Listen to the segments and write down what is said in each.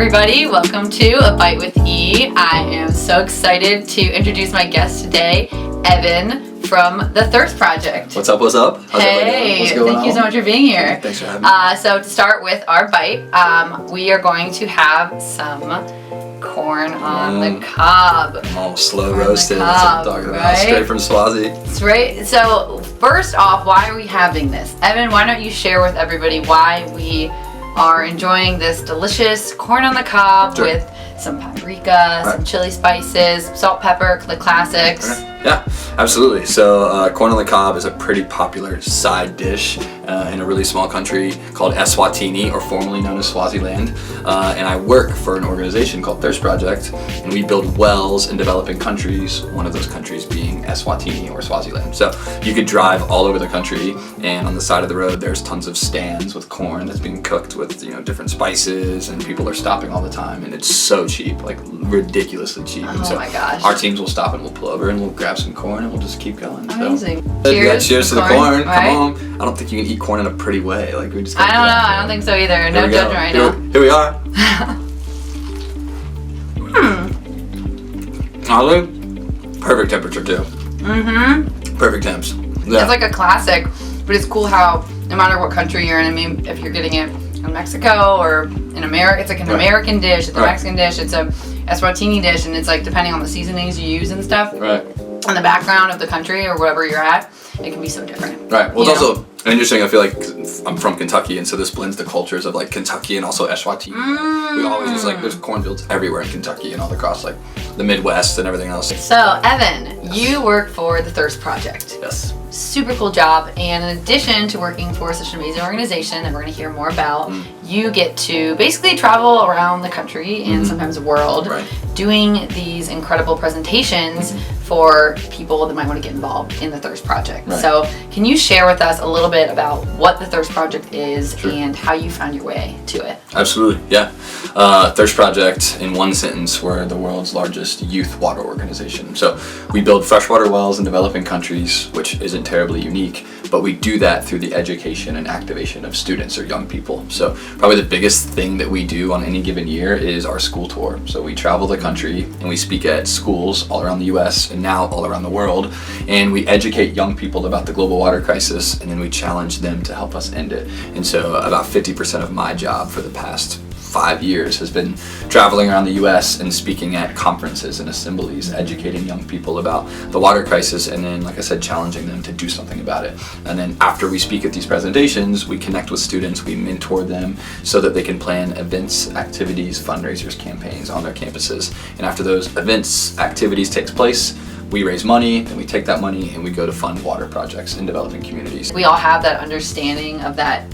everybody, welcome to A Bite with E. I am so excited to introduce my guest today, Evan from the Thirst Project. What's up, what's up? How's hey, what's going thank you so much for being here. Thanks for having me. So to start with our bite, we are going to have some corn on the cob. Oh, slow roasted, that's what I'm talking about. Right? Straight from Swazi. That's right. So first off, why are we having this? Evan, why don't you share with everybody why we are enjoying this delicious corn on the cob with some paprika, some chili spices, salt, pepper, the classics. Yeah, absolutely. So corn on the cob is a pretty popular side dish in a really small country called Eswatini, or formerly known as Swaziland. And I work for an organization called Thirst Project, and we build wells in developing countries, one of those countries being Eswatini or Swaziland. So you could drive all over the country, and on the side of the road there's tons of stands with corn that's being cooked with different spices, and people are stopping all the time, and it's so cheap, like ridiculously cheap. Oh and so my gosh. Our teams will stop and we'll pull over and we'll grab some corn and we'll just keep going. Amazing. So, cheers to the corn. Right? Come on. I don't think you can eat corn in a pretty way. Like we just. I don't know. I don't think so either. No judgment right now. Here we are. Honestly, perfect temperature too. Perfect temps. Yeah. It's like a classic, but it's cool how no matter what country you're in, I mean, if you're getting it in Mexico or in America, it's like an American dish, it's a Mexican dish, it's a Eswatini dish, and it's like depending on the seasonings you use and stuff, and the background of the country or wherever you're at, it can be so different. Right. Well, it's also interesting. I feel like I'm from Kentucky, and so this blends the cultures of like Kentucky and also Eswatini. We always use there's cornfields everywhere in Kentucky and all across like the Midwest and everything else. So, Evan, you work for the Thirst Project. Yes. Super cool job, and in addition to working for such an amazing organization that we're going to hear more about, you get to basically travel around the country and sometimes the world doing these incredible presentations for people that might want to get involved in the Thirst Project. So can you share with us a little bit about what the Thirst Project is and how you found your way to it? Absolutely, yeah. Thirst Project, in one sentence, we're the world's largest youth water organization. So we build freshwater wells in developing countries, which isn't terribly unique, but we do that through the education and activation of students or young people. So probably the biggest thing that we do on any given year is our school tour. So we travel the country and we speak at schools all around the US and now all around the world, and we educate young people about the global water crisis, and then we challenge them to help us end it. And so about 50% of my job for the past 5 years has been traveling around the US and speaking at conferences and assemblies, educating young people about the water crisis, and then, like I said, challenging them to do something about it. And then after we speak at these presentations, we connect with students, we mentor them so that they can plan events, activities, fundraisers, campaigns on their campuses. And after those events, activities takes place, we raise money, and we take that money and we go to fund water projects in developing communities. We all have that understanding of that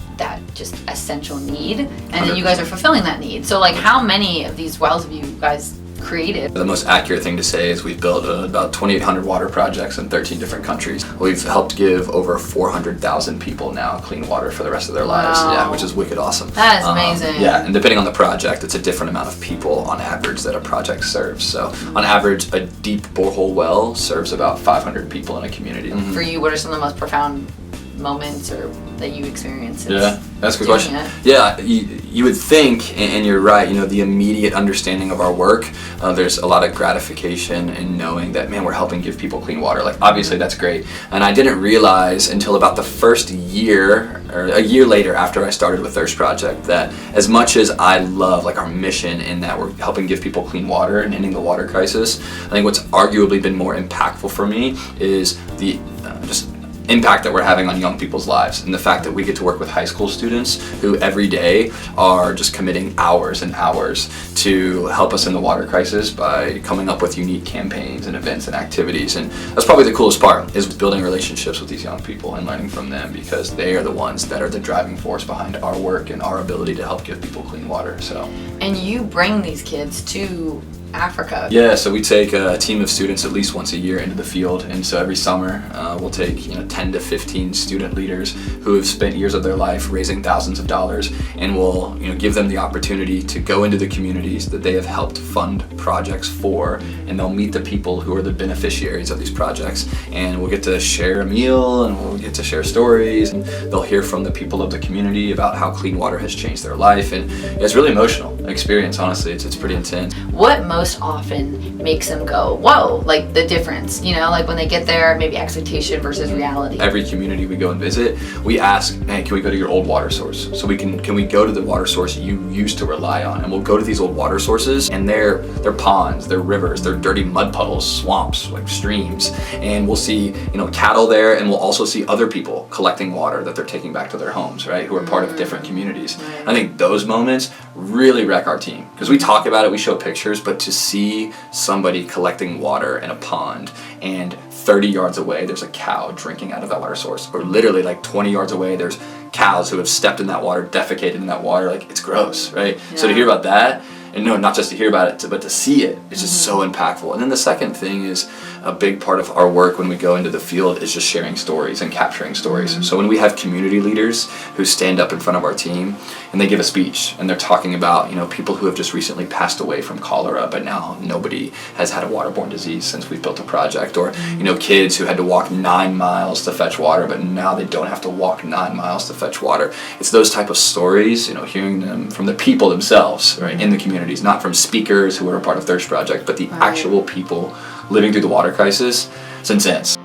just essential need, and then you guys are fulfilling that need. So like, how many of these wells have you guys created? The most accurate thing to say is we've built about 2,800 water projects in 13 different countries. We've helped give over 400,000 people now clean water for the rest of their lives. Yeah, which is wicked awesome. That is amazing. Yeah, and depending on the project, it's a different amount of people on average that a project serves. So on average, a deep borehole well serves about 500 people in a community. For you, what are some of the most profound moments or that you experience? Yeah, that's a good question. Yeah, you would think, and you're right, the immediate understanding of our work, there's a lot of gratification in knowing that, man, we're helping give people clean water. Like, obviously that's great. And I didn't realize until about the first year, or a year later after I started with Thirst Project, that as much as I love like our mission in that we're helping give people clean water and ending the water crisis, I think what's arguably been more impactful for me is the just impact that we're having on young people's lives, and the fact that we get to work with high school students who every day are just committing hours and hours to help us in the water crisis by coming up with unique campaigns and events and activities. And that's probably the coolest part, is building relationships with these young people and learning from them, because they are the ones that are the driving force behind our work and our ability to help give people clean water. So, and you bring these kids to Africa? Yeah, so we take a team of students at least once a year into the field, and so every summer we'll take 10 to 15 student leaders who have spent years of their life raising thousands of dollars, and we'll give them the opportunity to go into the communities that they have helped fund projects for, and they'll meet the people who are the beneficiaries of these projects, and we'll get to share a meal, and we'll get to share stories, and they'll hear from the people of the community about how clean water has changed their life, and it's really emotional experience. Honestly, it's pretty intense. What most often makes them go, whoa, like the difference, like when they get there, maybe expectation versus reality? Every community we go and visit, we ask, hey, can we go to your old water source? So can we go to the water source you used to rely on? And we'll go to these old water sources, and they're ponds, they're rivers, they're dirty mud puddles, swamps, like streams, and we'll see cattle there, and we'll also see other people collecting water that they're taking back to their homes, right, who are part of different communities. I think those moments really wreck our team, because we talk about it, we show pictures, but to see somebody collecting water in a pond, and 30 yards away there's a cow drinking out of that water source, or literally like 20 yards away there's cows who have stepped in that water, defecated in that water, like it's gross, right? Yeah. So to hear about that, and no, not just to hear about it, but to see it, it's just so impactful. And then the second thing is, a big part of our work when we go into the field is just sharing stories and capturing stories. So when we have community leaders who stand up in front of our team and they give a speech, and they're talking about people who have just recently passed away from cholera, but now nobody has had a waterborne disease since we've built a project, or kids who had to walk 9 miles to fetch water, but now they don't have to walk 9 miles to fetch water. It's those type of stories, hearing them from the people themselves, right, in the communities, not from speakers who are a part of Thirst Project, but the actual people living through the water crisis. It's intense.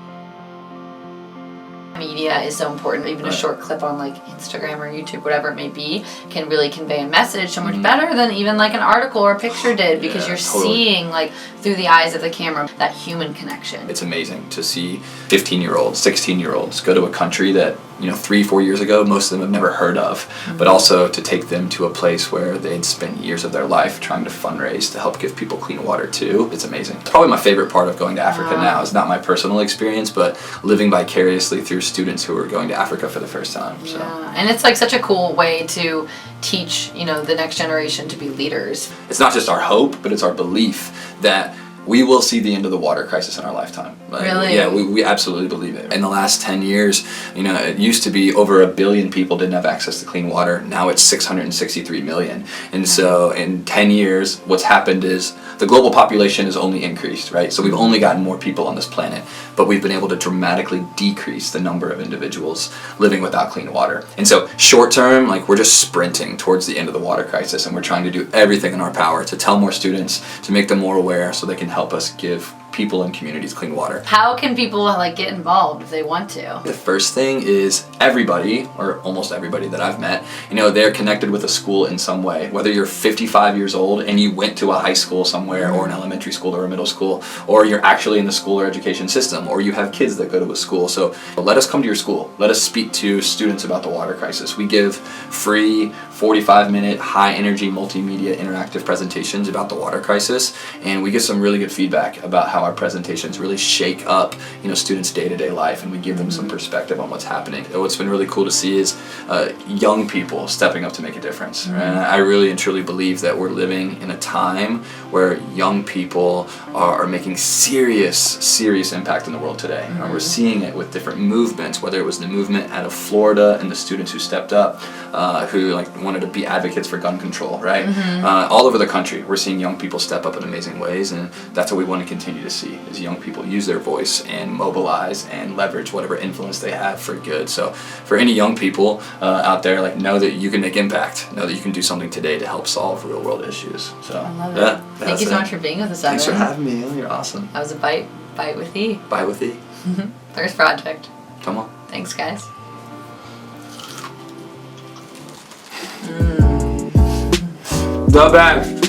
Media is so important. Even a short clip on like Instagram or YouTube, whatever it may be, can really convey a message so much better than even like an article or a picture did, because you're seeing like through the eyes of the camera that human connection. It's amazing to see 15-year-olds, 16-year-olds go to a country that 3-4 years ago most of them have never heard of, but also to take them to a place where they'd spent years of their life trying to fundraise to help give people clean water too. It's amazing. It's probably my favorite part of going to Africa now. It's not my personal experience, but living vicariously through students who are going to Africa for the first time. So. Yeah, and it's like such a cool way to teach the next generation to be leaders. It's not just our hope, but it's our belief that we will see the end of the water crisis in our lifetime. Really? Yeah, we absolutely believe it. In the last 10 years, it used to be over 1 billion people didn't have access to clean water. Now it's 663 million. And so in 10 years, what's happened is the global population has only increased, right? So we've only gotten more people on this planet, but we've been able to dramatically decrease the number of individuals living without clean water. And so short term, we're just sprinting towards the end of the water crisis, and we're trying to do everything in our power to tell more students, to make them more aware so they can help us give people in communities clean water. How can people get involved if they want to? The first thing is everybody, or almost everybody that I've met, they're connected with a school in some way. Whether you're 55 years old and you went to a high school somewhere, or an elementary school or a middle school, or you're actually in the school or education system, or you have kids that go to a school. So let us come to your school. Let us speak to students about the water crisis. We give free 45-minute high-energy multimedia interactive presentations about the water crisis, and we get some really good feedback about how our presentations really shake up students' day-to-day life, and we give them some perspective on what's happening. What's been really cool to see is young people stepping up to make a difference. Right? And I really and truly believe that we're living in a time where young people are making serious impact in the world today. We're seeing it with different movements, whether it was the movement out of Florida and the students who stepped up, who wanted to be advocates for gun control, right? All over the country, we're seeing young people step up in amazing ways, and that's what we want to continue to see, is young people use their voice and mobilize and leverage whatever influence they have for good. So for any young people out there, know that you can make impact, know that you can do something today to help solve real world issues. So I love it. Thank you so much for being with us, Evan. Thanks for having me. You're awesome. That was a bite with E. Bite with E. Thirst Project. Come on. Thanks, guys. The best.